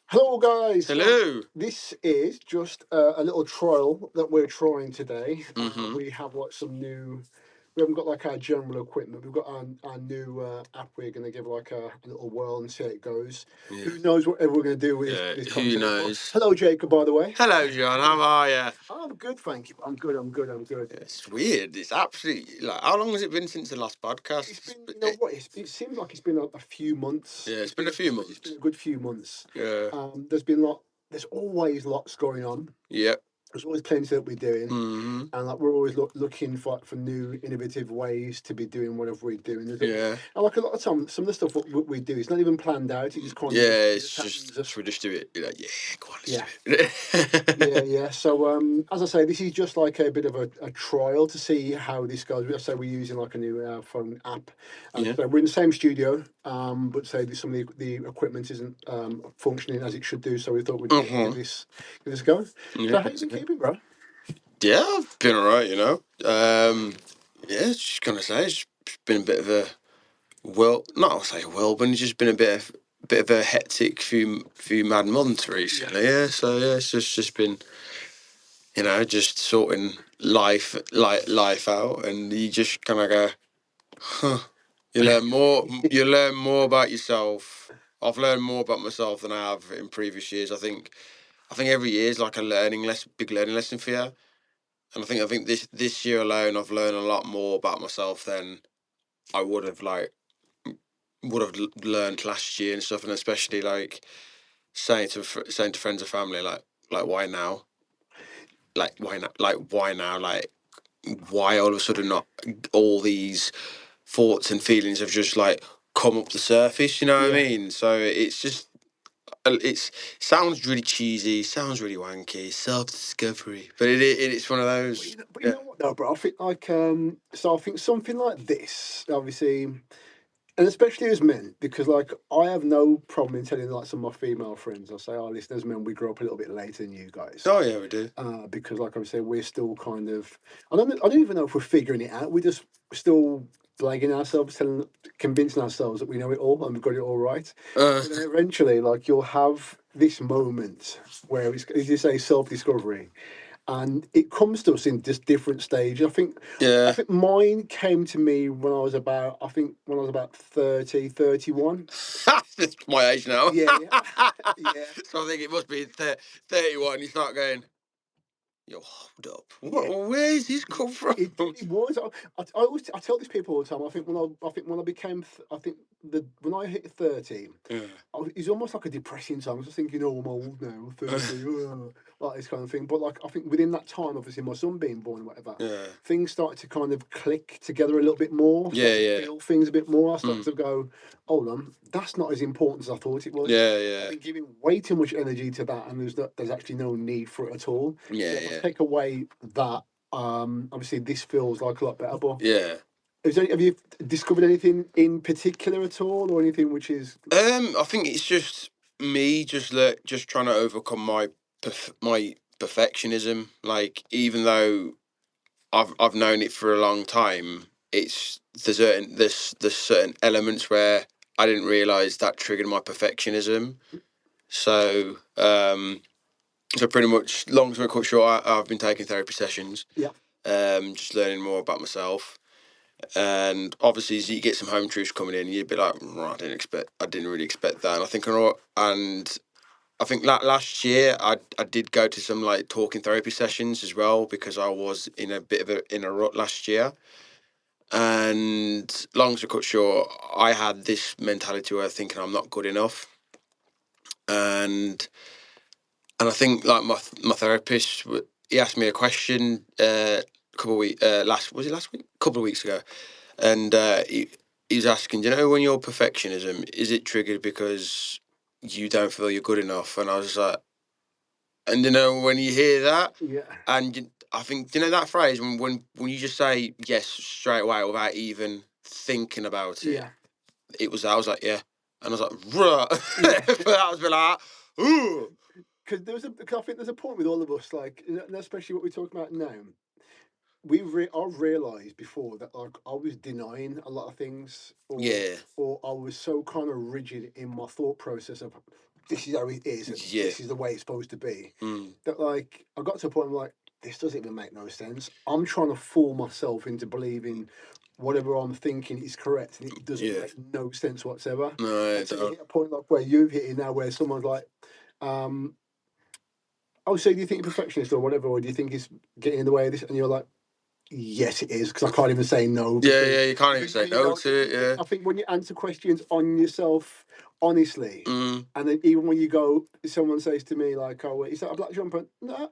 Hello, guys. Hello. This is just a little trial that we're trying today. Mm-hmm. We have some new. We haven't got our general equipment. We've got our new app. We're going to give a little whirl and see how it goes. Yeah. Who knows whatever we're going to do with Yeah. this Who content? But knows? hello, Jacob. By the way. Hello, John. How are you? I'm good, thank you. I'm good. I'm good. I'm good. It's weird. It's absolutely how long has it been since the last podcast? It's been, you know what? It seems like it's been a few months. Yeah, it's been a few It's months. been a good few months. Yeah. There's been There's always lots going on. Yep. There's always plenty that we're doing. Mm-hmm. And we're always looking for new innovative ways to be doing whatever we're doing. Yeah. And a lot of times, some of the stuff what we do is not even planned out. It just kind of Yeah. it It's just just happens. so we just do it. You're like, yeah, go on, let's Yeah, do it. yeah. So as I say, this is just like a bit of a trial to see how this goes. I say we're using like a new phone app. Yeah. So we're in the same studio, but say some of the equipment isn't functioning as it should do. So we thought we'd Uh-huh. give this a go. Yeah. So how you been keeping, bro? Yeah, I've been alright. Yeah, just gonna say it's been a bit of a not I'll say whirlwind. It's just been a bit of a hectic few mad months recently. Yeah, so yeah, it's just been just sorting life out, and you just kind of go, huh. You learn more. You learn more about yourself. I've learned more about myself than I have in previous years. I think every year is like a big learning lesson for you. And I think this year alone, I've learned a lot more about myself than I would have learned last year and stuff, and especially like saying to friends and family like why now, why now, why all of a sudden not all these thoughts and feelings have just like come up the surface. You know what I Yeah. mean? So it's just it's sounds really cheesy, sounds really wanky, self discovery, but it's one of those. But you Yeah. know what though, bro? I think I think something like this, obviously, and especially as men, because I have no problem in telling some of my female friends. I say, "Oh, listen, as men, we grow up a little bit later than you guys." Oh yeah, we do. Because like I say, we're still kind of I don't even know if we're figuring it out. We're just still blagging ourselves, convincing ourselves that we know it all and we've got it all right. Uh, But then eventually, you'll have this moment where it's, as you say, self discovery, and it comes to us in just different stages. I yeah. think mine came to me when I was about 30, 31. That's my age now. Yeah, yeah. So I think it must be 31. You start going, yo, hold up. Yeah, Where is this come from? it was. I always I tell these people all the time. I think when I became I think when I hit 30, Yeah. it's almost like a depressing time. I was just thinking, oh, I'm old now, 30, like this kind of thing. But I think within that time, obviously my son being born, and whatever, Yeah. things started to kind of click together a little bit more. Yeah, Start to yeah. feel things a bit more. I started Mm. to go, hold on, that's not as important as I thought it was. Yeah, I've yeah. been giving way too much energy to that, and there's actually no need for it at all. Yeah, So if I yeah. take away that, obviously this feels like a lot better. But Yeah. have you discovered anything in particular at all, or anything which is? I think it's just me just trying to overcome my perfectionism. Like, even though I've known it for a long time, there's certain elements where I didn't realize that triggered my perfectionism. So so pretty much, long story cut short, I've been taking therapy sessions, Yeah, just learning more about myself. And obviously, as you get some home truths coming in, you'd be like, I didn't really expect that. And I think last year I did go to some like talking therapy sessions as well, because I was in a bit of in a rut last year. And long story cut short, I had this mentality where thinking I'm not good enough, and I think like my therapist, he asked me a question a couple of weeks last week, a couple of weeks ago, and he was asking, when your perfectionism, is it triggered because you don't feel you're good enough? And I was like, and when you hear that, yeah, and I think that phrase, when you just say yes straight away without even thinking about it, yeah, it was I was like, yeah, and I was like, bruh. yeah. But I was like, ooh. Because I think there's a point with all of us, and especially what we're talking about now. I've realised before that like I was denying a lot of things, Yeah, or I was so kind of rigid in my thought process of this is how it is and yeah, this is the way it's supposed to be, mm, that like I got to a point where like this doesn't even make no sense. I'm trying to fool myself into believing whatever I'm thinking is correct, and it doesn't yeah. make no sense whatsoever. No, I Until you don't. hit a point like where you've hit it now, where someone's like, um, "Oh, so do you think you're perfectionist or whatever, or do you think it's getting in the way of this?" And you're like, yes, it is, because I can't even say no Yeah, because yeah. You can't even say you no know to it. Yeah. I think when you answer questions on yourself honestly, Mm. and then even when you go, someone says to me like, "Oh, is that a black jumper?" No,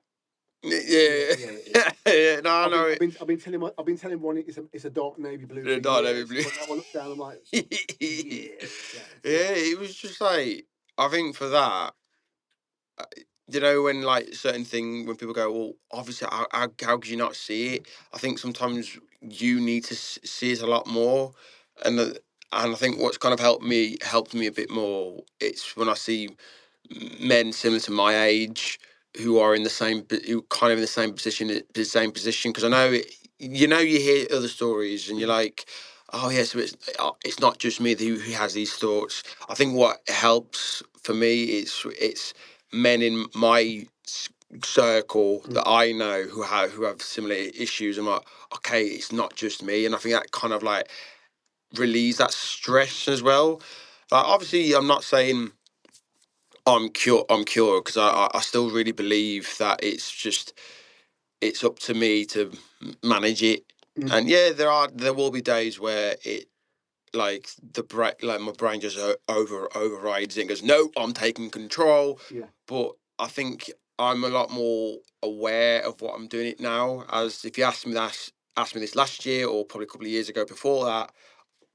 yeah, Yeah, yeah, it is. yeah, yeah. No, I know it. I've been telling one it's a dark navy blue The for dark years, navy but now I look down, I'm like, blue. yeah, okay, yeah, Yeah, it was just like I think for that, uh, you know, when like certain thing when people go, well, obviously, how could you not see it? I think sometimes you need to see it a lot more, and and I think what's kind of helped me a bit more. It's when I see men similar to my age who are in the same who kind of in the same position because I know you know you hear other stories and you're mm, like, oh yeah, so it's not just me who has these thoughts. I think what helps for me is it's men in my circle mm, that I know who have similar issues. I'm like, okay, it's not just me, and I think that kind of like relieves that stress as well. Like obviously, I'm not saying I'm cured because I still really believe that it's up to me to manage it. mm, And yeah, there will be days where it like like my brain just overrides it and goes, no, I'm taking control. yeah, But I think I'm a lot more aware of what I'm doing it now. As if you asked me this last year or probably a couple of years ago before that,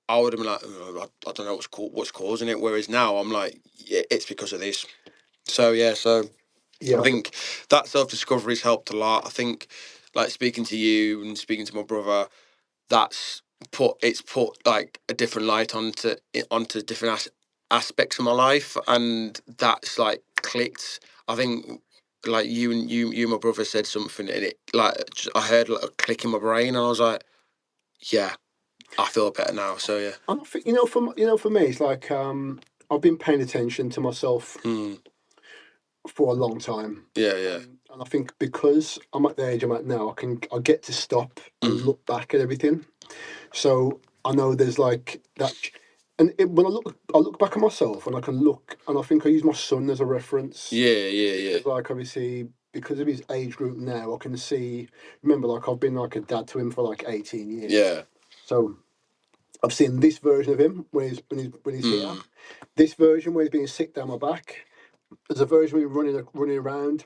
I would have been like, "Oh, I don't know what's causing it." Whereas now I'm like, yeah, it's because of this. So yeah, so I yeah, think that self discovery's helped a lot. I think, like speaking to you and speaking to my brother, that's put like a different light onto different aspects of my life, and that's like clicked. I think like you and my brother said something, and it like I heard like a click in my brain, and I was like, yeah, I feel better now. So yeah, and I think for me, it's like I've been paying attention to myself mm, for a long time. yeah, yeah, And I think because I'm at the age I'm at now, I get to stop and mm, look back at everything. So I know there's like that, and when I look back at myself, and I can look, and I think I use my son as a reference yeah, yeah, yeah, because, like, obviously, because of his age group now, I can see. Remember, like, I've been like a dad to him for like 18 years, yeah, so I've seen this version of him when he's here. mm, This version where he's being sick down my back. There's a version where he's running around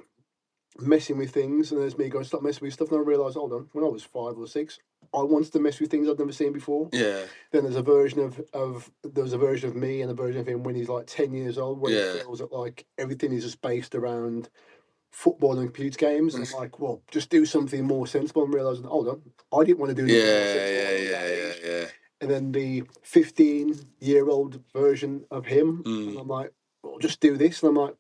messing with things, and there's me going, stop messing with stuff. And I realised, hold on, when I was 5 or 6, I wanted to mess with things I'd never seen before. yeah, Then there's a version of there was a version of me and a version of him when he's like 10 years old, where he yeah, feels that like everything is just based around football and computer games. And I'm like, well, just do something more sensible. And realising, hold on, I didn't want to do nothing more yeah, sensible yeah, when I was that yeah, yeah, age. yeah, And then the 15-year-old version of him, and mm, I'm like, well, just do this. And I'm like,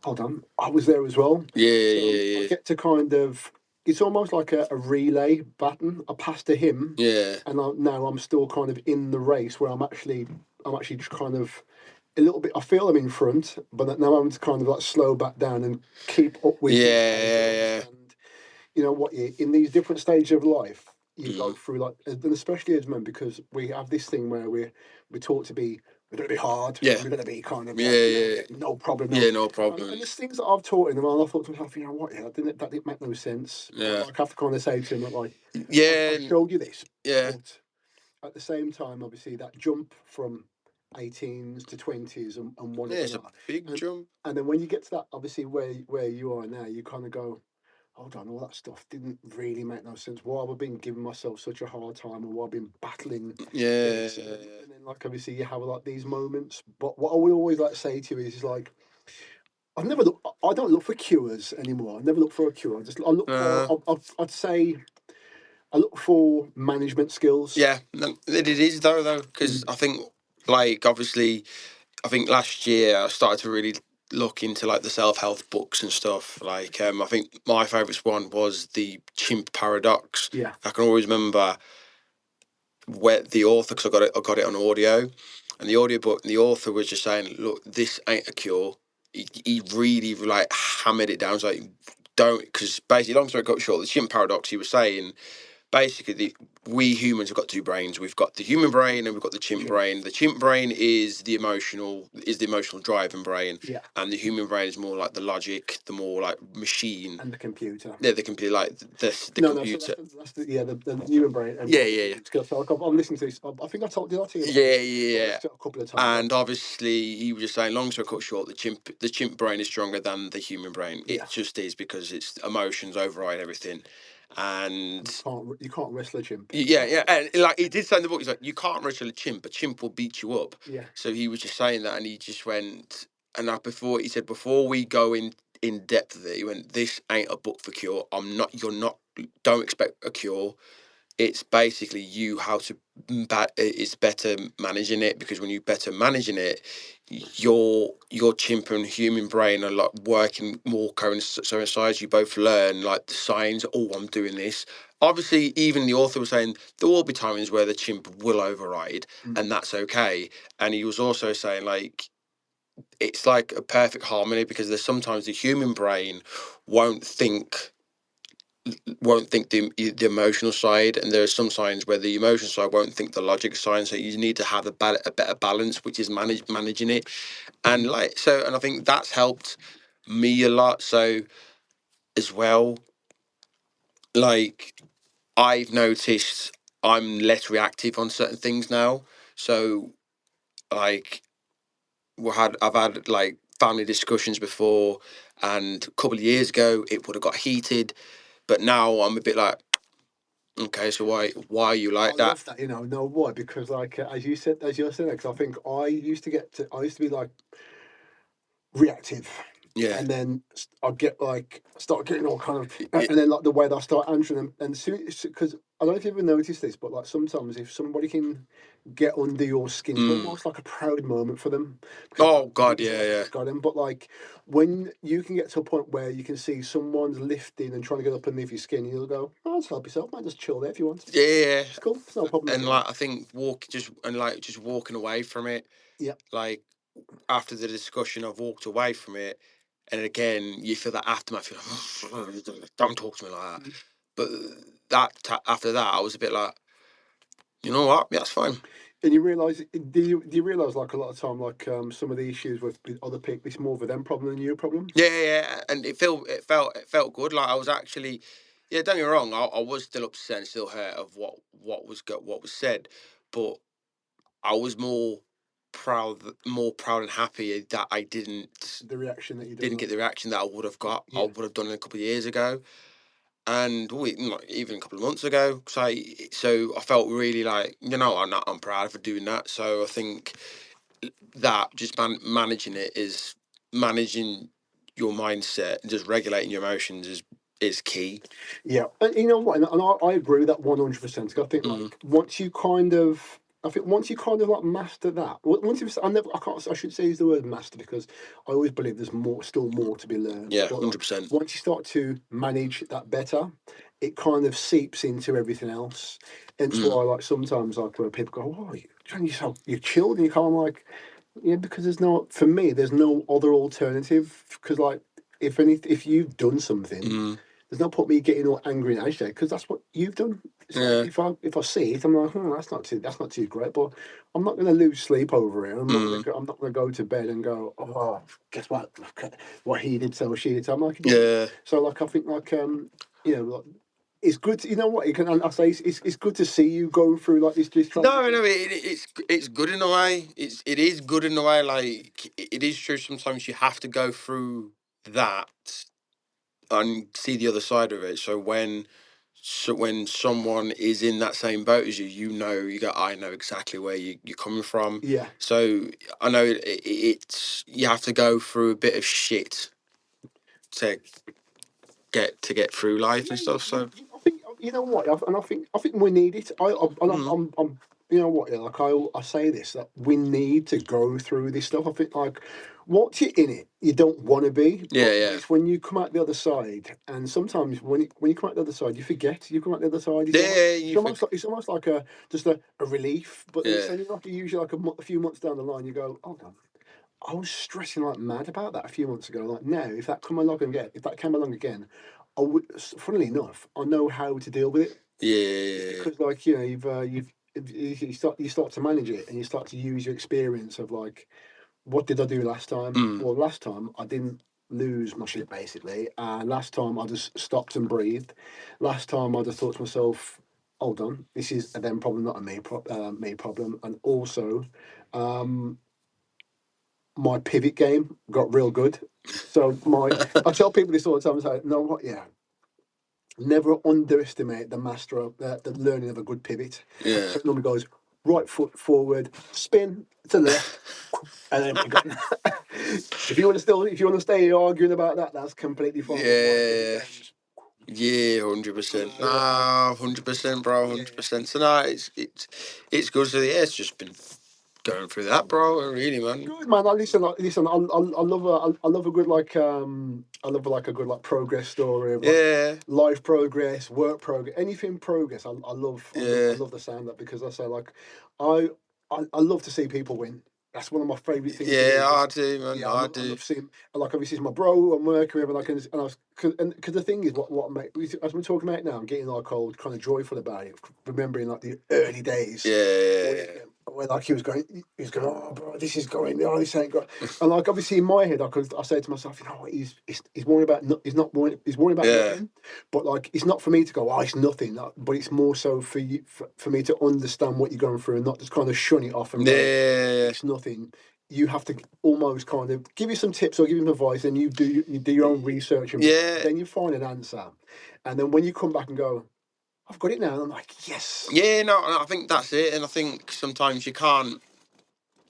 hold on, I was there as well. yeah, So I yeah, get to kind of, it's almost like a relay baton. I pass to him, yeah, and now I'm still kind of in the race where I'm actually just kind of a little bit. I feel I'm in front, but now I'm to kind of like slow back down and keep up with yeah, these guys and yeah, understand. You know what? You in these different stages of life, you yeah, go through like, and especially as men, because we have this thing where we're taught to be. We're going to be hard, yeah, and we're going to be kind of like, yeah, yeah, yeah, no problem, no. yeah, no And there's problems. things that I've taught him, and I thought to myself, what? Yeah, that didn't make no sense. But Yeah, like, I have to kind of say to him that like, yeah, I've showed you this, yeah, but at the same time, obviously, that jump from 18s to 20s and yeah. It's a whatever, big and jump. and then when you get to that, obviously, where you are now, you kind of go, hold on, all that stuff didn't really make no sense. Why have I been giving myself such a hard time, or why I've been battling Yeah, this? yeah, And then like obviously you have like these moments. But what I would always like to say to you is like, I don't look for cures anymore. I never look for a cure. I look for, uh, I'd say, I look for management skills. yeah. No, it is though, because Mm, I think like obviously I think last year I started to really. look into like the self-help books and stuff. Like I think my favourite one was the Chimp Paradox. Yeah. I can always remember where the author, because I got it on audio, and the audiobook, the author was just saying, look, this ain't a cure. He really like hammered it down. It's like, don't, because basically, long story short, the Chimp Paradox, he was saying basically we humans have got two brains. We've got the human brain and we've got the chimp Chimp. brain. The chimp brain is the emotional driving brain, Yeah. and the human brain is more like the logic, the more like machine. And the computer. Yeah, the computer, like the No, no. So computer. that's the yeah, the human brain and Yeah, the yeah, yeah. computer. So like, I'm listening to this. I think I told did I tell you about Yeah, this? yeah, I've yeah. listened to it a couple of times. And obviously, he was just saying, long story cut short, the chimp brain is stronger than the human brain. Yeah. It just is because it's emotions override everything, And and you can't wrestle a chimp. yeah, yeah, and like he did say in the book, he's like, you can't wrestle a chimp will beat you up. Yeah. So he was just saying that, and he just went, and before he said, before we go in depth with it, he went, this ain't a book for cure. You're not, don't expect a cure. It's basically you how to, it's better managing it, because when you better managing it, your chimp and human brain are like working more coincides. You both learn like the signs. Oh, I'm doing this. Obviously, even the author was saying there will be times where the chimp will override, and that's okay. And he was also saying like it's like a perfect harmony, because there's sometimes the human brain won't think the emotional side, and there are some signs where the emotional side won't think the logic side. So you need to have a better balance, which is managing it, and like so. And I think that's helped me a lot. So as well, like I've noticed I'm less reactive on certain things now. So like I've had like family discussions before, and a couple of years ago it would have got heated, but now I'm a bit like, okay, so why are you I like that? love that. No, why? Because like as you said, because I think I used to be like reactive, Yeah. and then I'd get like start getting all kind of, Y- and then like the way that I start answering them, and soon because I don't know if you ever noticed this, but like sometimes if somebody can get under your skin, it's Mm. almost like a proud moment for them because Oh you God, yeah, yeah, just got him. But like when you can get to a point where you can see someone's lifting and trying to get up underneath your skin, you'll go, "Oh, just help yourself, man. Just chill there if you want. yeah, yeah. It's cool. It's no problem at And all." like I think just walking away from it. Yeah. Like after the discussion, I've walked away from it, and again you feel that aftermath. You're like, don't talk to me like that. Mm. But after that, I was a bit like, you know what? Yeah, that's fine. And you realise, do you realise like a lot of time, like some of the issues with other people, it's more of a them problem than you problem. Yeah, yeah, yeah. And it felt good. Like I was actually, yeah. Don't get me wrong. I was still upset and still hurt of what was said, but I was more proud and happy that I The reaction that you done didn't get like, the reaction that I would have got. I yeah, would have done it a couple of years ago, and like, even a couple of months ago. So I felt really like, I'm proud for doing that. So I think that just managing it is managing your mindset and just regulating your emotions is key. yeah. And you know what? And I agree with that 100%. I think Mm, like once you kind of like master that, once you, I should say use the word master because I always believe there's still more to be learned. yeah, But like 100%. once you start to manage that better, it kind of seeps into everything else. And it's Mm, why like sometimes like where people go, "Oh, you're chilled," and you kind of like, yeah, because for me, there's no other alternative. Because like, if you've done something, mm, there's no point me getting all angry and agitated because that's what you've done. It's like yeah, if I see it, I'm like, that's not too great, but I'm not going to lose sleep over it. mm, I'm not going to go to bed and go, oh, guess what? What he did so, she did so. I'm like, it doesn't. yeah. So like, I think like like, it's good. You know what? I say it's good to see you go through like this No, transition. no, it's good in a way. It is good in a way. Like it is true. Sometimes you have to go through that and see the other side of it. So when someone is in that same boat as you, I know exactly where you're coming from. Yeah. So I know it's you have to go through a bit of shit to get through life Yeah, and stuff. So I think you know what, and I think we need it. mm, You know what, yeah, like I say this that we need to go through this stuff. I think like once you're in it, you don't want to be, Yeah, but yeah, it's when you come out the other side, and sometimes when you come out the other side, you forget you come out the other side. yeah, yeah. You think, It's almost like a just a relief. But then it's yeah, only like usually like a few months down the line, you go, hold on, I was stressing like mad about that a few months ago. Like now, if that came along again, I would. Funnily enough, I know how to deal with it. yeah, It's yeah, because like you start to manage it and you start to use your experience of like what did I do last time? mm, Well, last time I didn't lose my shit basically. Last time I just stopped and breathed. Last time I just thought to myself, hold on, this is a them problem, not a me problem. And also, um, my pivot game got real good. So I tell people this all the time. I say, no, what? Yeah, never underestimate the master of the learning of a good pivot. yeah. So it normally goes right foot forward, spin to left, and then we got. If you want to stay arguing about that, that's completely fine. But my pivot Yeah, games, yeah, I 100%. know, yeah, Nah, 100%, bro, yeah. 100%. So nah, it's good. So yeah, it's just been going through that, bro. Really, man. Good man. Listen. I love a good I love like a good like progress story of like Yeah, life progress, work progress, anything progress. I yeah, love the sound of that because I say like, I I love to see people win. That's one of my favourite things to do. yeah. I Because do, man. yeah, I I do. love seeing like obviously it's my bro I'm working with and I can and I was because the thing is what mate as we're talking about it now I'm getting like old kind of joyful about it remembering like the early days Yeah, where like he was going, oh bro, this is going, oh this ain't going, and like obviously in my head I say to myself, you know what, he's worrying about he's not worrying, he's worrying about yeah, nothing, but like it's not for me to go, oh it's nothing, but it's more so for you for me to understand what you're going through and not just kind of shun it off and go, yeah, it's nothing. You have to almost kind of give you some tips or give you some advice, and you do your own research, and yeah, then you find an answer, and then when you come back and go, I've got it now, and I'm like, yes. yeah. No, I think that's it. And I think sometimes you can't.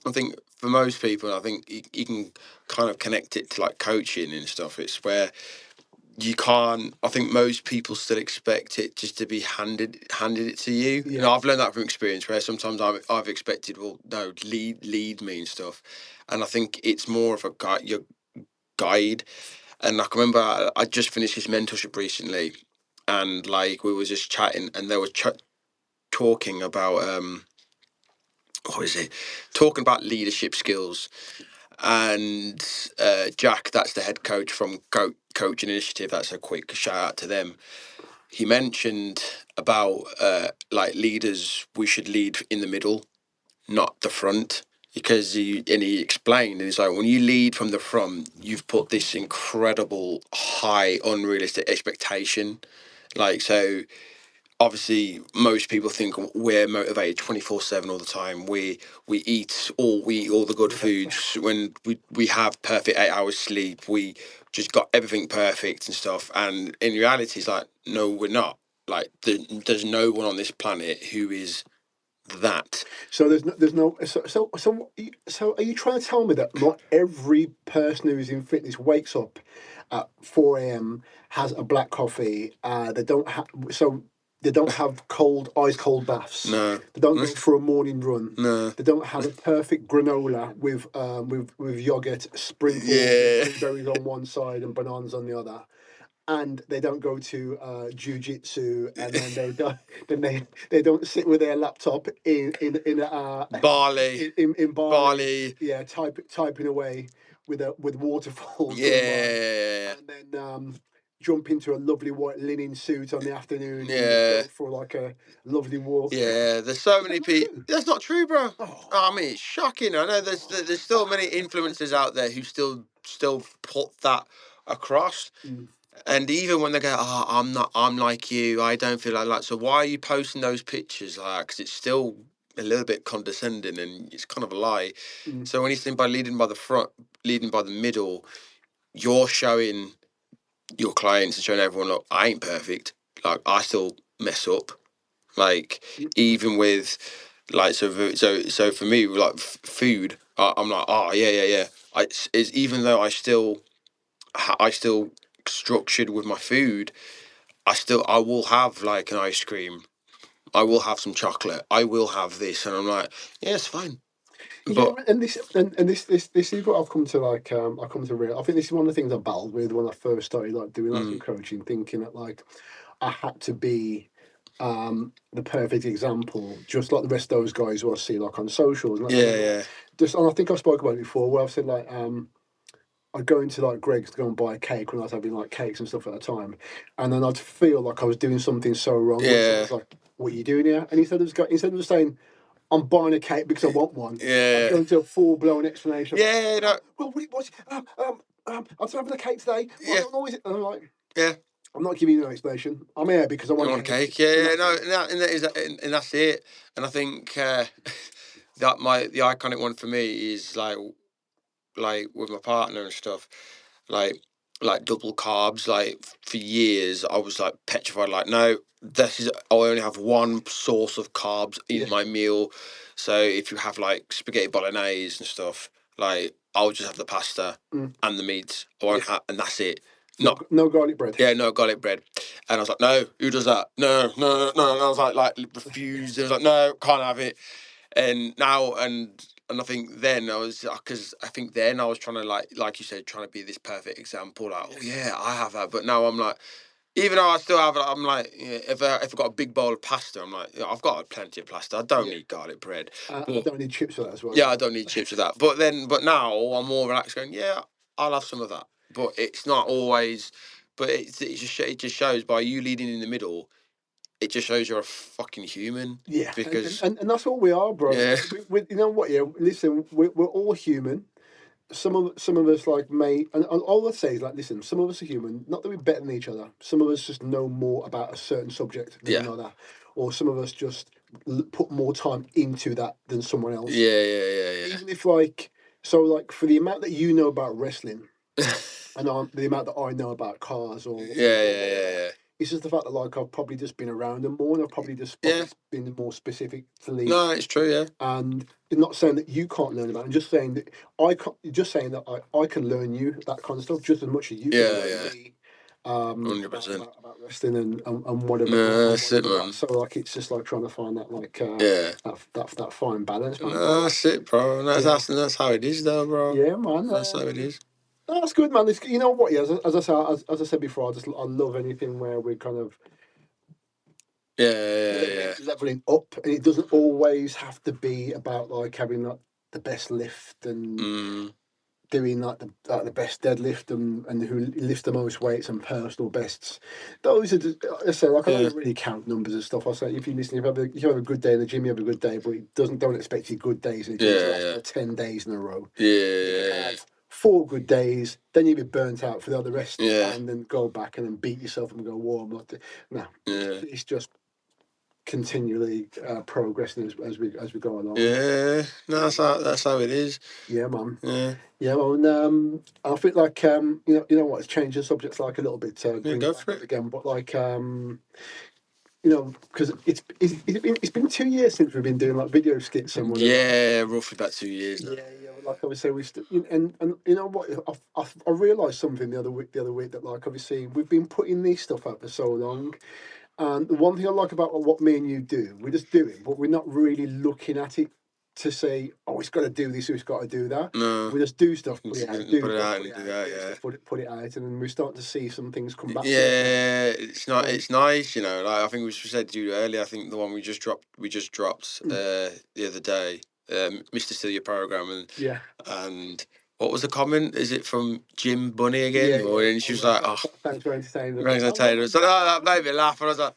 I think for most people, I think you can kind of connect it to like coaching and stuff. It's where you can't. I think most people still expect it just to be handed it to you. And Yeah. I've learned that from experience. Where sometimes I've expected, well, no, lead me and stuff. And I think it's more of a guide, your guide. And I can remember I just finished this mentorship recently, and like we were just chatting, and they were talking about what is it? Talking about leadership skills. And Jack, that's the head coach from Coaching Initiative. That's a quick shout out to them. He mentioned about like leaders, we should lead in the middle, not the front. Because he explained, and he's like, when you lead from the front, you've put this incredible, high, unrealistic expectation. Like, so obviously most people think we're motivated 24/7 all the time. We eat all the good Yeah. foods. When we have perfect 8 hours sleep, we just got everything perfect and stuff. And in reality, it's like, no, we're not. Like there's no one on this planet who is that. So so are you trying to tell me that not every person who is in fitness wakes up at 4 a.m. has a black coffee? They don't have ice cold baths. No. They don't go for a morning run. No. They don't have a perfect granola with yogurt sprinkled with Yeah. blueberries on one side and bananas on the other, and they don't go to jujitsu, and then they don't sit with their laptop Barley. in Bali, Barley. yeah, typing away with waterfalls going by, Yeah. and then jump into a lovely white linen suit on the afternoon and just Yeah. go for like a lovely walk. Yeah, there's so Is that many not people. true? That's not true, bro. I mean, Oh, it's shocking. I know there's still many influencers out there who still put that across. mm, And even when they go, "Oh, I'm not. I'm like you. I don't feel like that." So why are you posting those pictures? Because it's still a little bit condescending, and it's kind of a lie. mm, So when you think by leading by the front, leading by the middle, you're showing your clients and showing everyone, look, I ain't perfect. Like I still mess up. Like mm, even with like so for me like food, I'm like, oh yeah, yeah, yeah. Is even though I still structured with my food, I will have like an ice cream. I will have some chocolate. I will have this, and I'm like, yeah, it's fine. Yeah, But and this is what I've come to like. I come to real. I think this is one of the things I battled with when I first started like doing like some mm, coaching, thinking that like I had to be the perfect example, just like the rest of those guys who I see like on socials. And I yeah, mean, like, yeah, just and I think I spoke about it before, where I've said like I'd go into like Greg's to go and buy a cake when I was having like cakes and stuff at the time, and then I'd feel like I was doing something so wrong when yeah, someone's like, "What are you doing here?" And instead of just saying, "I'm buying a cake because I want one," I'd yeah, go into a full blown explanation of like, yeah, no, "Well, I'm just having a cake today. Well, I yeah, don't always." And I'm like, yeah. "I'm not giving you no explanation. I'm here because I You want want cake, cake? Yeah, and yeah, that's no, it." and that's it. And I think that the iconic one for me is like with my partner and stuff, like double carbs. Like for years, I was like petrified. Like, no, this is I only have one source of carbs in Yeah. my meal. So if you have like spaghetti bolognese and stuff, like I'll just have the pasta Mm. and the meat. I Yeah. won't have, and that's it. No, Not no garlic bread. yeah, no garlic bread. And I was like, no, who does that? No, no, no. And I was like refused. I was like, no, can't have it. And now, and I think then I was because I think then I was trying to like you said, trying to be this perfect example. Like, Yeah. oh yeah, I have that. But now I'm like, even though I still have it, I'm like, yeah, if I got a big bowl of pasta, I'm like, yeah, I've got plenty of pasta. I don't Yeah. need garlic bread. And I But don't need chips for that as well. yeah, I Yeah. don't need chips with that. But now I'm more relaxed, going, yeah, I'll have some of that. But it's not always. But it just shows by you leading in the middle. It just shows you're a fucking human Yeah, because and that's what we are, bro. yeah, We, you know what? Yeah, listen, we're all human. Some of us like may, and all I say is like, listen, some of us are human. Not that we're better than each other. Some of us just know more about a certain subject than yeah, another, or some of us just put more time into that than someone else. yeah, yeah, yeah, Even if like, so like for the amount that you know about wrestling, yeah. and the amount that I know about cars Yeah, or yeah, whatever. yeah, It's just the fact that like I've probably just been around them more, and I've probably just yeah. Yeah. been more specifically. No, it's true. Yeah, And not saying that you can't learn about it, I'm just saying that I can't. Just saying that I can learn you that kind of stuff just as much as you can yeah, learn yeah. me. 100%. About wrestling and whatever No, and that's it, whatever that. man. So like it's just like trying to find that like Yeah, that fine balance, man. But no, like that's it, bro. yeah, That's how it is, though, bro. yeah, man. That's how it is. No, that's good, man. You know what? Yeah, as I said before, I love anything where we're kind of Yeah, yeah, yeah. leveling up, and it doesn't always have to be about like having like the best lift and Mm, doing like the best deadlift and who lifts the most weights and personal bests. Those are just, I say like I yeah, don't really count numbers and stuff. I say if you listen, if you have a good day in the gym, you have a good day, but it doesn't don't expect your good days in the gym to yeah, last yeah, for 10 days in a row. You can yeah, have 4 good days, then you'll be burnt out for the other rest, yeah, and then go back and then beat yourself and go, "Whoa, I'm not." No, yeah, it's just continually progressing as we go along. yeah. No, that's how it is. Yeah, man. Yeah, Yeah, well, and, I think like what, it's changed the subject like a little bit to yeah. bring it Go back for up it. again, but like because it's been 2 years since we've been doing like video skits and whatever. Yeah, roughly about 2 years now. Yeah, well, like obviously and you know what, I realised something the other week that like obviously we've been putting this stuff out for so long. And the one thing I like about what me and you do, we just do it, but we're not really looking at it to say, oh, it's got to do this or it's got to do that. No, We just do stuff, put it out, do put it stuff, out put it and do out, that. do Yeah. stuff, put it out, and then we're starting to see some things come back to us now. Yeah, it's not. And It's nice, you know. Like I think we said to you earlier. I think the one we just dropped mm, the other day, Mr. Steal Your Program, yeah, and what was the comment? Is it from Jim Bunny again? yeah, Or yeah. and she was like, "Oh, Thanks for entertaining us. Rings I and love Taylor." it. So that made me laugh, and I was like,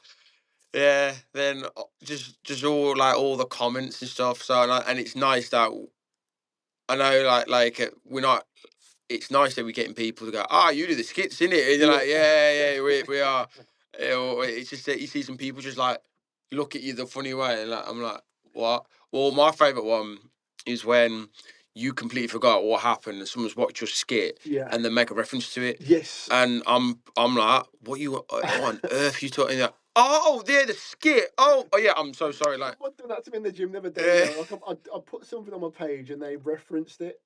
"Yeah." Then just all the comments and stuff. So and it's nice that I know we're not it's nice that we're getting people to go, you do the skits, innit? And you're Yeah, like, yeah, yeah, we are. It's just that you see some people just like look at you the funny way, and I'm like, what? Well, my favourite one is when you completely forgot what happened, and someone's watched your skit, yeah, and then make a reference to it, yes. and I'm like, what on earth you talking about? Oh, yeah, the skit. Oh, yeah, I'm so sorry. Like, Someone done that to me in the gym the other day. eh, Though, like I put something on my page and they referenced it.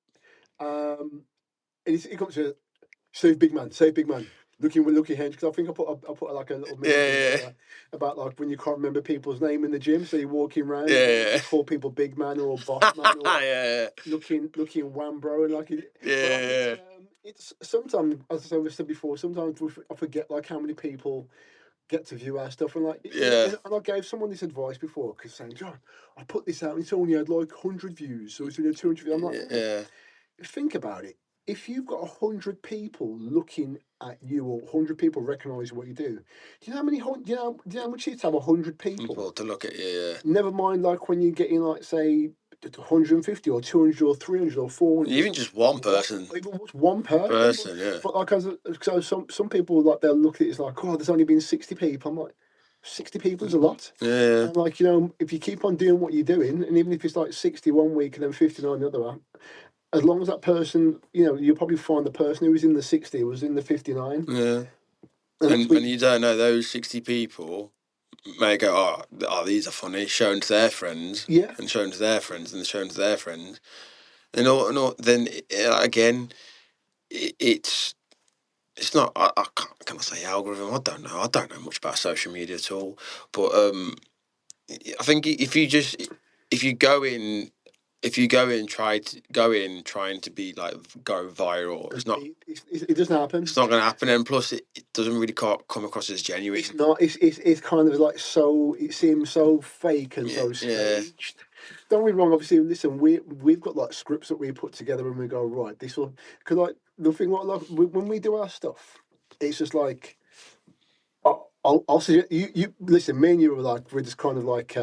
Um, and it comes to save big man, save big man. looking hench, because I think I put like a little meme thing Yeah, together about like when you can't remember people's name in the gym, so you're walking around and yeah, you call people big man or boss man yeah, or yeah, looking wham and like it, but like yeah, it's sometimes, as I said before, sometimes I forget like how many people get to view our stuff, and like yeah, and I gave someone this advice before, because saying, John, I put this out and it's only had like 100 views, so it's only had 200 views. I'm like, mate, yeah. think about it. If you've got 100 people looking at you, or 100 people recognizing what you do, do you know how many? Do you know how much it is to have 100 people? People to look at you, yeah. Never mind, like when you're getting like say 150 or 200 or 300 or 400, Even just one or person, even what's one per even. yeah, But like, so some people, like, they'll look at it as like, oh, there's only been 60 people. I'm like, 60 people is a lot. yeah, And like, if you keep on doing what you're doing, and even if it's like 60 one week and then 59 the other one, as long as that person, you'll probably find the person who was in the 60 was in the 59. yeah. And that's And we, you don't know those 60 people may go, oh, these are funny, showing to their friends, yeah, and showing to their friends, and showing to their friends, and all. Then again, it's not. I can't, can I say algorithm? I don't know. I don't know much about social media at all. But I think if you go in trying to be like go viral, it doesn't it's happen. not going to happen. And plus, it doesn't really come across as It's genuine. not. It's kind of like, so it seems so fake and Yeah, so yeah. staged. Don't get me wrong. Obviously, listen, we've got like scripts that we put together and we go, right. This will, because like the thing, what, like, when we do our stuff, it's just like, I'll suggest you listen. Me and you were like, we're just kind of like,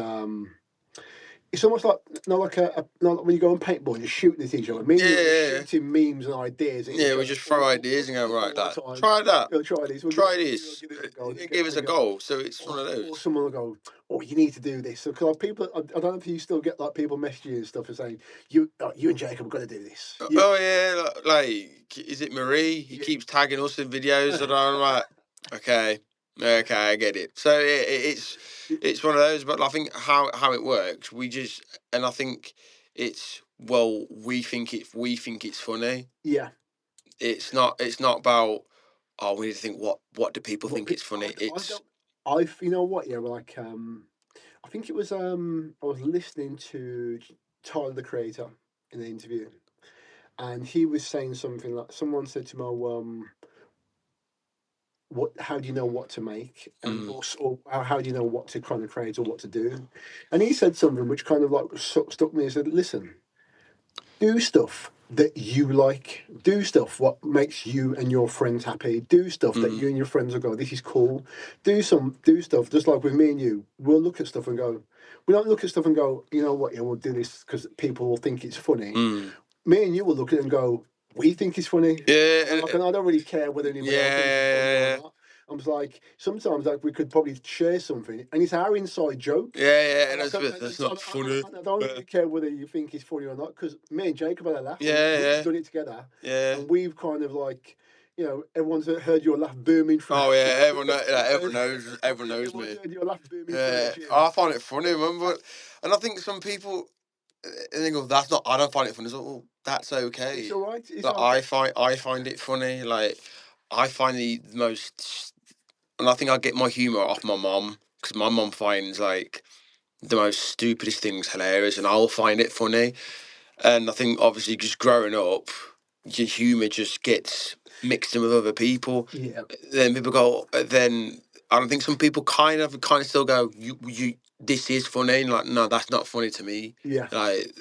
it's almost like, not like not like when you go on paintball, you're shooting at each other. Me and Yeah, you are just yeah, shooting memes and ideas at yeah. each We other just throw ideas and go, right, all the that time. try that, Try this. try We'll this, give this a go. give us a goal. So it's one Or, of or those. someone will go, "Oh, you need to do this." So, cause people, I don't know if you still get like people messaging you and stuff and saying, you and Jacob have got to do this." Oh yeah, like is it Marie? He Yeah. keeps tagging us in videos, and I'm like, okay, okay, I get it. So it's one of those. But I think how it works, and I think it's well, we think it's funny. Yeah. It's not about, oh, we need to think what do people What think it's funny. I It's don't. You know what? Yeah, like, I think it was, I was listening to Tyler the Creator in the interview, and he was saying something like, someone said to him, "Oh, what? How do you know what to make, and mm, or how do you know what to kind of create or what to do?" And he said something which kind of like stuck me. He said, "Listen, do stuff that you like. Do stuff what makes you and your friends happy. Do stuff that mm, you and your friends will go, this is cool. Do stuff just like with me and you. We'll look at stuff and go. We don't look at stuff and go, you know what? Yeah, we'll do this because people will think it's funny. mm. Me and you will look at it and go, we think it's funny. Yeah, And I don't really care whether anybody else thinks it's funny or yeah, not. I'm just like, sometimes like we could probably share something, and it's our inside joke. yeah, And and I, can, that's not funny. and I don't Uh, really care whether you think it's funny or not, because me and Jacob had a laugh, and yeah, we've yeah, done it together, yeah. and we've kind of like, everyone's heard your laugh booming from. Oh yeah, everyone knows Everyone's me. heard your laugh booming from the Yeah, gym. I find it funny, man. And I think some people, they go, "That's not." I don't find it funny. So, well, that's It's okay. all right. It's Like okay. I find it funny. Like I find the most, and I think I get my humor off my mom because my mom finds like the most stupidest things hilarious, and I'll find it funny. And I think obviously just growing up, your humour just gets mixed in with other people. Yeah, Then people go. Then I don't think some people kind of still go. You this is funny. Like no, that's not funny to me. yeah. Like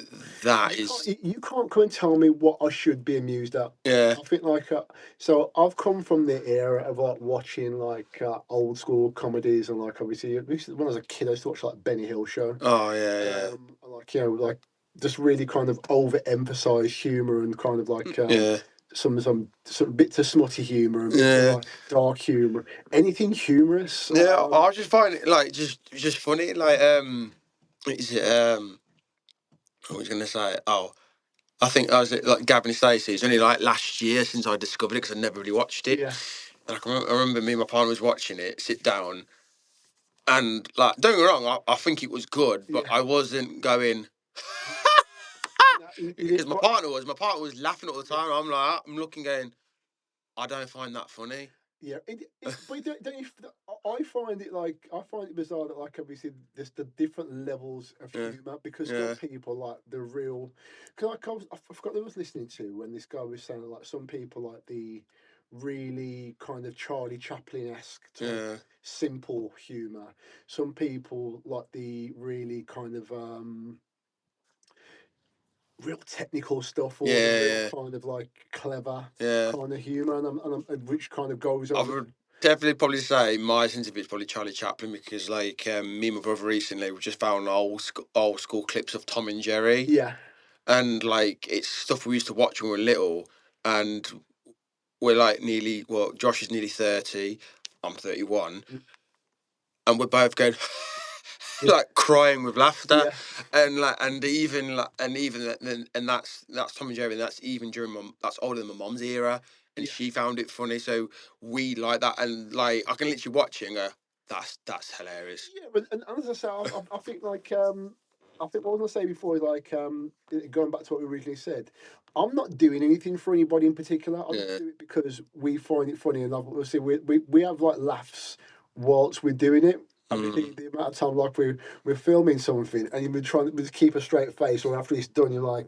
that is You can't come and tell me what I should be amused at. yeah. I think like, so I've come from the era of like watching like old school comedies, and like obviously when I was a kid I used to watch like Benny Hill show, Oh yeah, and, like, like just really kind of overemphasize humor, and kind of like, yeah, some bits of smutty humor and bits of yeah, like dark humor, anything humorous. yeah. I just find it like just funny. Like is it I was gonna say I think I was like Gavin Stacey. It's only like last year since I discovered it because I never really watched it. Yeah, And I remember me and my partner was watching it, sit down, and like, don't get me wrong, I think it was good, but yeah. I wasn't going No, no, you because didn't quite. my partner was laughing all the time. I'm like, I'm looking, going, I don't find that funny. Yeah, but don't you, I find it like I find it bizarre that like obviously there's the different levels of Yeah, humor because some yeah, people like the real. Because like I forgot who I was listening to when this guy was saying like some people like the really kind of Charlie Chaplin esque type yeah, simple humor. Some people like the really kind of real technical stuff or the real yeah, kind of like clever yeah. kind of humor and which kind of goes I over. would definitely probably say my sense of it's probably Charlie Chaplin because like me and my brother recently we just found old school clips of Tom and Jerry, Yeah. and like it's stuff we used to watch when we were little, and we're like nearly well, Josh is nearly 30, I'm 31, and we're both going Yeah. like crying with laughter, Yeah. and like and even and that's Tom and Jerry, and that's even during that's older than my mom's era, and Yeah. she found it funny, so we like that, and like I can literally watch it and go, that's hilarious. Yeah, but and as I say, I think like I think what I was gonna say before is like going back to what we originally said. I'm not doing anything for anybody in particular. I just Yeah, do it because we find it funny, and obviously we have like laughs whilst we're doing it. I mean, mm. the amount of time like we're filming something and we're trying to just keep a straight face, or after it's done, you're like,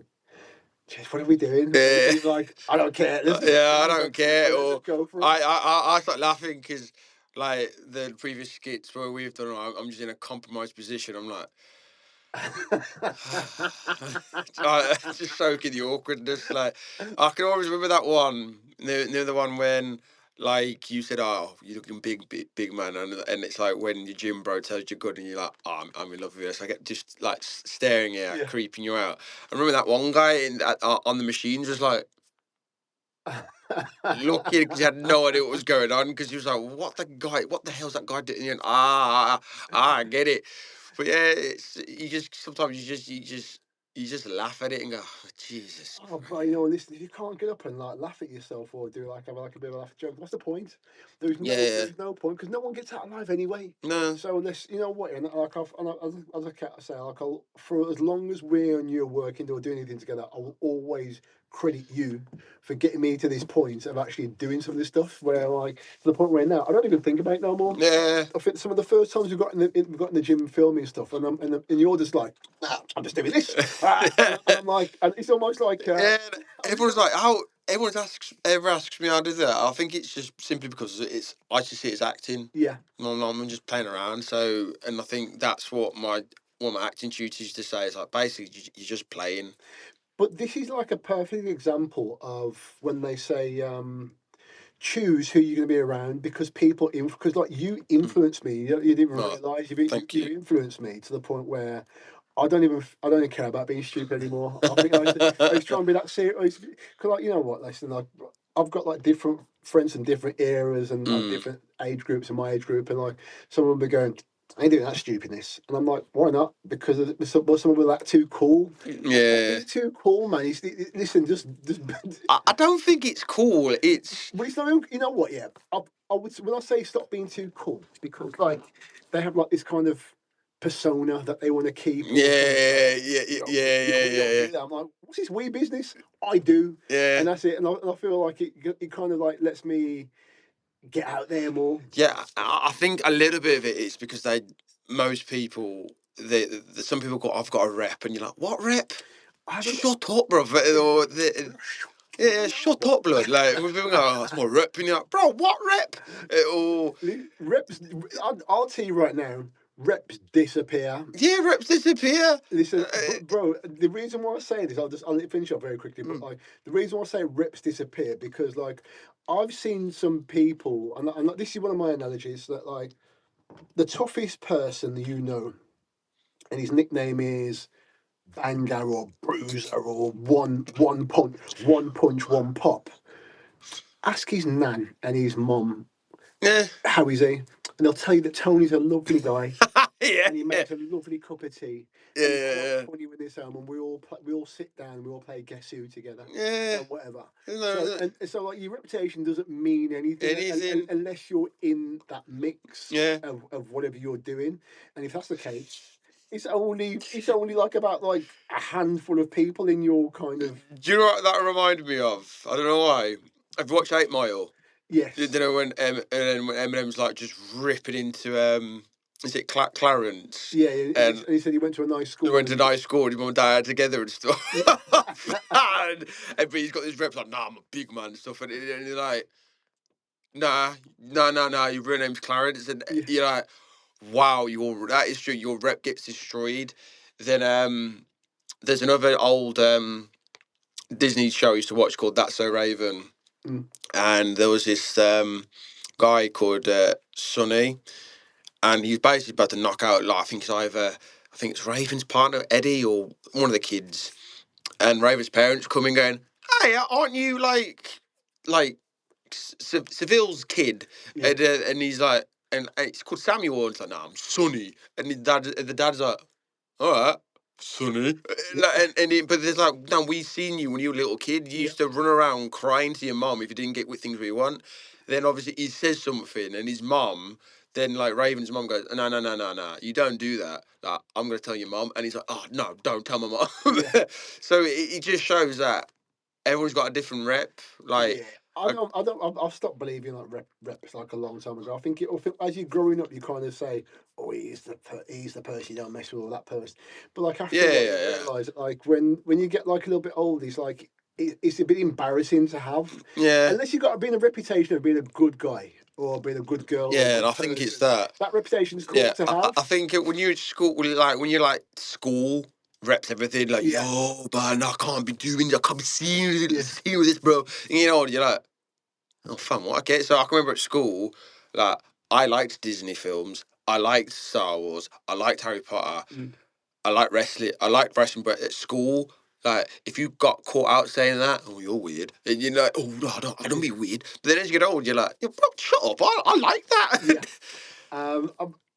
"Jeez, what are we doing?" Yeah. And you're like, "I don't care. Yeah, Let's I just go, don't care. let's Or go for it." I start laughing because like the previous skits where we've done, I'm just in a compromised position. I'm like, just soaking the awkwardness. Like I can always remember that one. The one when like you said, "Oh, you're looking big man," and it's like when your gym bro tells you good, and you're like, "Oh, I'm in love with this." I get just like staring at you, Yeah. creeping you out. I remember that one guy on the machines was like looking because he had no idea what was going on because he was like, what the hell's that guy doing?" And I get it. But yeah, it's you just sometimes you just laugh at it and go, oh, Jesus Oh, but you Christ. know, listen, if you can't get up and like laugh at yourself or do like have like a bit of a laugh joke, what's the point? Yeah, There's no point because no one gets out alive anyway. no, So let's, you know what, and like as a cat say, like for as long as we're and you're working or doing anything together, I will always credit you for getting me to this point of actually doing some of this stuff. Where like to the point where now I don't even think about it no more. yeah, I think some of the first times we've got in the gym filming stuff, and you're just like, nah, I'm just doing this, and I'm like, and it's almost like, yeah. I really Everyone's don't. like, how ever asks me how to do that. I think it's just simply because I just see it as acting. Yeah, No, I'm just playing around. So, and I think that's what my acting tutor used to say is like basically you're just playing. but this is like a perfect example of when they say, choose who you're going to be around because because like you Mm. influence me. You didn't even No, realize thank you've you. influenced me to the point where I don't even care about being stupid anymore. I used to try and be that serious because like you know what, listen, like I've got like different friends in different eras and Mm. different age groups in my age group, and like some of them be going, I ain't doing that stupidness, and I'm like, why not? Because some of them are that too cool. Stop Yeah, being too cool, man. Listen, just I don't think it's cool. It's But it's not. You know what? Yeah, I would. When I say stop being too cool, it's because like they have like this kind of persona that they want to keep, or kind of yeah, oh, yeah, yeah, we don't yeah, do that. I'm like, what's this weird business? I do, yeah, and that's it. And I feel like it kind of like lets me get out there more. yeah. I think a little bit of it is because most people, some people go, I've got a rep, and you're like, what rep? I haven't. Shut up, bro. Yeah, Or no, yeah, no. shut up, blood. Like when people go, oh, it's my rep, and you're like, bro, what rep? Or Reps. I'll tell you right now. Reps disappear. yeah, reps disappear. Listen, Uh, bro, the reason why I say this, I'll let you finish up very quickly, but mm, like the reason why I say reps disappear because like I've seen some people, and this is one of my analogies that like the toughest person that you know, and his nickname is Banger or Bruiser or one punch, one pop. Ask his nan and his mum yeah, how is he, and they'll tell you that Tony's a lovely guy yeah, and he yeah, makes a lovely cup of tea, yeah, and he's quite yeah, funny with his home, and we all sit down, we all play Guess Who together, yeah. and whatever. So No, and so like your reputation doesn't mean anything anything. unless you're in that mix Yeah. of whatever you're doing, and if that's the case, it's only like about like a handful of people in your kind of Do you know what that reminded me of? I don't know why. Have you watched 8 Mile? You Yes. know when and then when Eminem's like just ripping into is it Clarence Yeah, and and he said he went to a nice they school went to and night school and his mum and dad together and stuff. yeah, and but he's got these reps like, nah, I'm a big man and stuff, and he's like, nah, no, no, no, your real name's Clarence, and yeah, you're like, wow, your that is true. Your rep gets destroyed. Then there's another old Disney show I used to watch called That's So Raven, mm, and there was this guy called Sonny, and he's basically about to knock out. Like, I think it's Raven's partner Eddie or one of the kids, and Raven's parents come in going, "Hey, aren't you like Seville's kid?" yeah, And he's like, and it's called Samuel. And it's like, "No, I'm Sonny." And the dad's like, all right, Sonny. Like, yeah, but there's like, no, we seen you when you were a little kid. You yeah, used to run around crying to your mom if you didn't get with things we want. Then obviously he says something, and his mom, then like Raven's mom goes, no, no, no, no, no, you don't do that. Like, I'm gonna tell your mom, and he's like, oh no, don't tell my mom. yeah. So it just shows that everyone's got a different rep. Like, Yeah, I've stopped believing like reps like a long time ago. I think as you're growing up, you kind of say, "Oh, he's the person you don't mess with, or that person." But like after a yeah, while, you yeah, realise that like when you get like a little bit older, it's like it's a bit embarrassing to have, yeah, unless you've got to be in a reputation of being a good guy or being a good girl or a yeah. And I good think it's person. that. That reputation's cool Yeah, to I have. think when you're at school, like when you're like school reps everything, like Yeah, yo, man, I can't be yeah, seen with this, bro. And, you know, you're like, oh, fam, what? Okay, so I can remember at school, like I liked Disney films, I liked Star Wars, I liked Harry Potter, mm, I liked wrestling, but at school. Like, if you got caught out saying that, oh, you're weird. And you're like, oh, no, I don't yeah, be weird. But then as you get old, you're like, yeah, bro, shut up. I like that. yeah.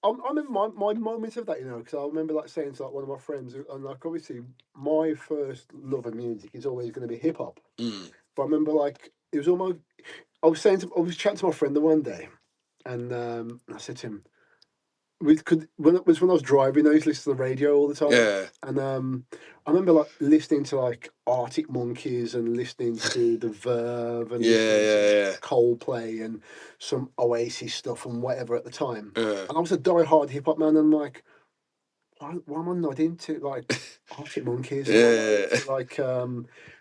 I remember my moments of that, because I remember like saying to like one of my friends, and like obviously my first love of music is always going to be hip hop. Mm, But I remember like it was almost I was chatting to my friend the one day, and I said to him, we could when it was when I was driving, I used to listen to the radio all the time, yeah. and I remember like listening to like Arctic Monkeys and listening to the Verve and Yeah, listening to yeah, Coldplay and some Oasis stuff and whatever at the time. yeah. And I was a die-hard hip hop man. And I'm like, why am I nodding to like Arctic Monkeys and I'm nodding Yeah. to like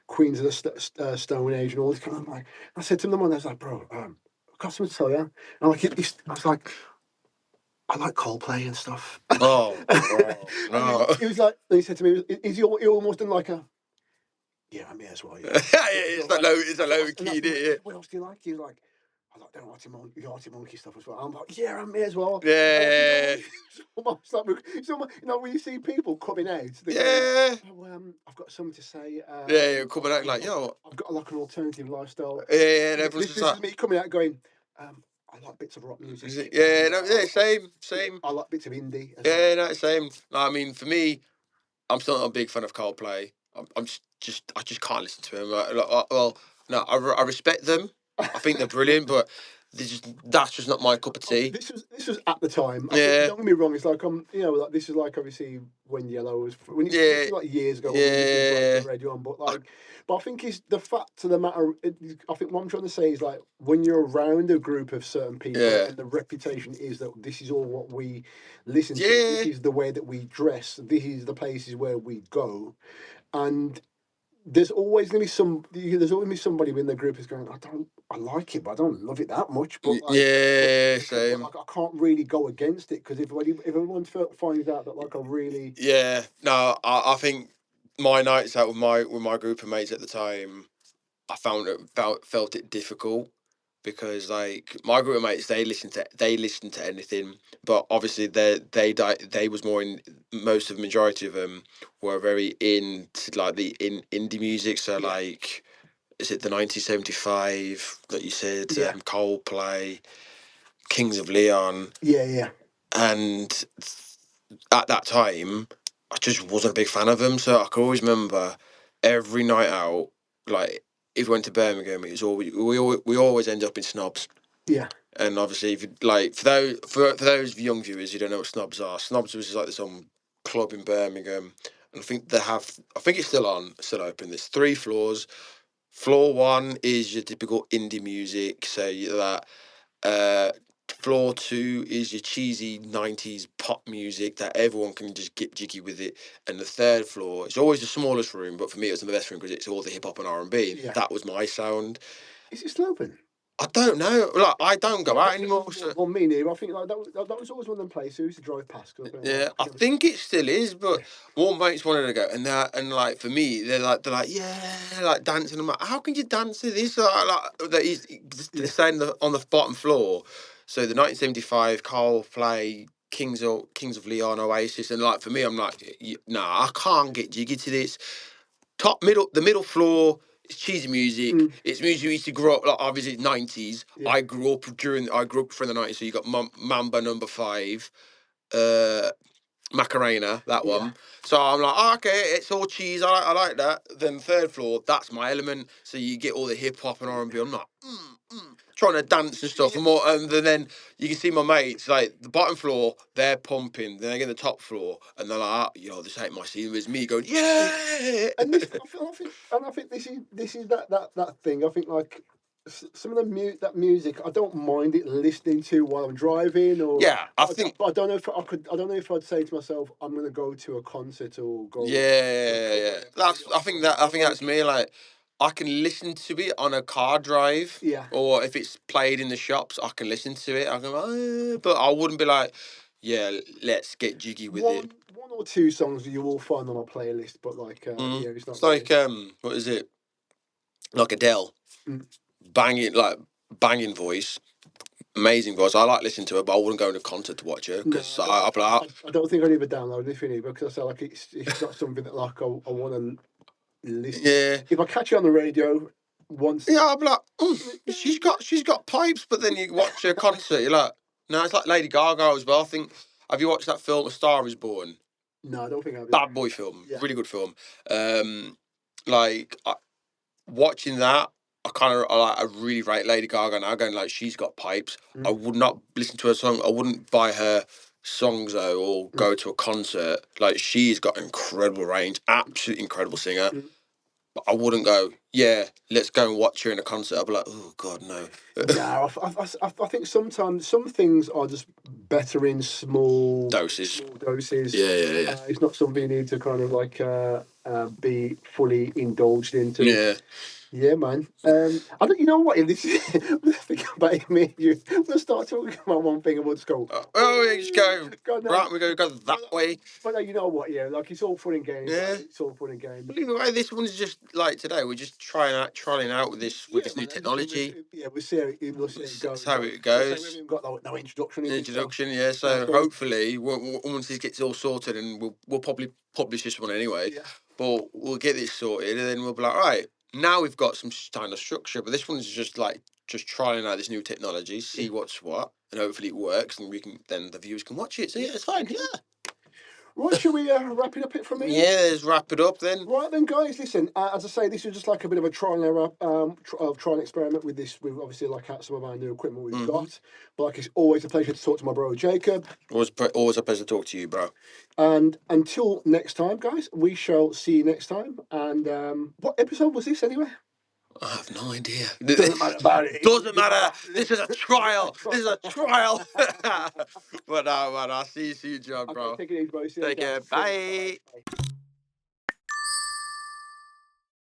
Queens of the Stone Age and all this kind of like. I said to him the one, I was like, bro, I've got something to tell you. And I'm like, I was like, I like Coldplay and stuff. Oh, bro, And no. he was like, and he said to me, he almost done like a, yeah, I may as well, yeah. He It's was that like, low. It's a low and key, that's yeah. what else do you like? He was like, I like the Arctic Monkey stuff as well. I'm like, yeah, I may as well. And like, Yeah, it's almost like, when you see people coming out, they're going, yeah, oh, I've got something to say. yeah. You're coming out like, I've, yo, I've got like an alternative lifestyle. yeah, yeah, and everyone's just This like, is me coming out going, I like bits of rock music yeah, and no, yeah, same, same. I like bits of indie as well. Yeah, no, same. No, I mean, for me, I'm still not a big fan of Coldplay. I'm I just can't listen to them. Well, no, I respect them. I think they're brilliant, but that's just not my cup of tea. This was at the time. I think Yeah, don't get me wrong. It's like like this is like obviously when Yellow was this yeah, is like years ago when we were listening to like the yeah, radio on. But uh, but I think it's the fact of the matter. I think what I'm trying to say is like when you're around a group of certain people yeah, and the reputation is that this is all what we listen to. This yeah. is the way that we dress. This is the places where we go, and there's always going to be there's always gonna be somebody in the group who's going, I like it, but I don't love it that much. But Yeah, same. like I can't really go against it because if everyone finds out that like I really, Yeah, no, I think my nights out with my group of mates at the time, I felt it difficult because like my group of mates, they listen to anything, but obviously they was more in most of the majority of them were very into like the indie music. So yeah, like, is it the 1975 that you said, yeah, Coldplay, Kings of Leon, yeah, yeah, and at that time, I just wasn't a big fan of them. So I can always remember every night out, like if we went to Birmingham, it was always we always end up in Snobs. yeah, And obviously, if you, like for those young viewers who don't know what Snobs are, Snobs was like this club in Birmingham, and I think they have. I think it's still on, still open. There's 3 floors. Floor one is your typical indie music, so that. Uh, Floor two is your cheesy '90s pop music that everyone can just get jiggy with it, and the third floor it's always the smallest room, but for me it was the best room because it's all the hip hop and R&B. Yeah. That was my sound. Is it still open? I don't know, like I don't go out anymore, so Well, me neither. I think like that was always one of them places who used to drive past. 'Cause yeah, I I could never think it still is, but yeah. more mates wanted to go, and like for me, they're like yeah, like dancing. I'm like, how can you dance to this? Like that they're Yeah. saying on the bottom floor. So the 1975 Coldplay, Kings of Leon, Oasis, and like for me, I'm like, nah, I can't get jiggy to this. The middle floor. It's cheesy music. Mm, It's music we used to grow up like obviously '90s. yeah. I grew up from the '90s, so you got Mamba Number Five. Uh, Macarena, that Yeah. one. So I'm like, oh, okay, it's all cheese. I like that. Then third floor, that's my element. So you get all the hip hop and R&B. I'm like, trying to dance and stuff. Yeah. And more, and then you can see my mates like the bottom floor, they're pumping. Then they get the top floor, and they're like, this ain't my scene. It's me going, Yeah. yeah. And this, I think this is that thing. I think like some of that music, I don't mind it listening to while I'm driving, or Yeah, I think. but I don't know if I could. I don't know if I'd say to myself, I'm going to go to a concert or go to a Yeah, club yeah. where That's. the I think that. I but think that's like me. Like, I can listen to it on a car drive, yeah. or if it's played in the shops, I can listen to it. I can, but I wouldn't be like, yeah, let's get jiggy with it. One or two songs you will find on my playlist, but like Mm. yeah, it's not It's really. like what is it? Like Adele, Mm. banging voice, amazing voice. I like listening to her, but I wouldn't go to a concert to watch her No, because I'll be like, I don't think I'd even download it if you need, because I feel like it's not something that like I want to listen. yeah. If I catch it on the radio once, Yeah, I'll be like, yeah, she's got pipes, but then you watch her concert, you're like, no, it's like Lady Gaga as well. I think have you watched that film A Star Is Born? no, I don't think I'll be. Bad boy film, Yeah. really good film. Um, like watching that, I really rate Lady Gaga now. Going like she's got pipes. I Mm, would not listen to her song. I wouldn't buy her songs though, or mm, go to a concert. Like she's got incredible range, absolutely incredible singer. mm. But I wouldn't go, yeah, let's go and watch her in a concert. I'd be like, oh God, no. No, I think sometimes some things are just better in Doses. small doses. Yeah, yeah, yeah. It's not something you need to kind of like be fully indulged into. Yeah. Yeah, man. I don't. You know what? If this think about it, me and you, we'll start talking about one thing and we'll just go. Oh, yeah, just go, God, no. right, we go that way. But you know what? Yeah, like it's all fun and games. Yeah. Right? It's all fun and games. But either way, this one's just like today. We're just trialing out with Yeah, this new man. And just technology. yeah, we'll see how it That's goes. how Like, it so we haven't goes. even got no introduction in it. So Introduction, yeah. that's So why. hopefully, once this gets all sorted, and we'll probably publish this one anyway. Yeah. But we'll get this sorted, and then we'll be like, all right, now we've got some kind of structure. But this one's just like just trying out this new technology, Yeah. see what's what, and hopefully it works, and we can then the viewers can watch it. So yeah, it's fine. Yeah. Right, shall we wrap it up it from here? Yeah, let's wrap it up then. Right then, guys. Listen, as I say, this was just like a bit of a trial and error, trial and experiment with this. With obviously like some of our new equipment we've got. But like it's always a pleasure to talk to my bro Jacob. Always a pleasure to talk to you, bro. And until next time, guys, we shall see you next time. And what episode was this anyway? I have no idea. Doesn't matter about it. Doesn't matter. This is a trial. This is a trial. But no, man, I'll see you, John, Okay, bro. take it easy, bro. See you Take later. care. See you later. Bye. Bye.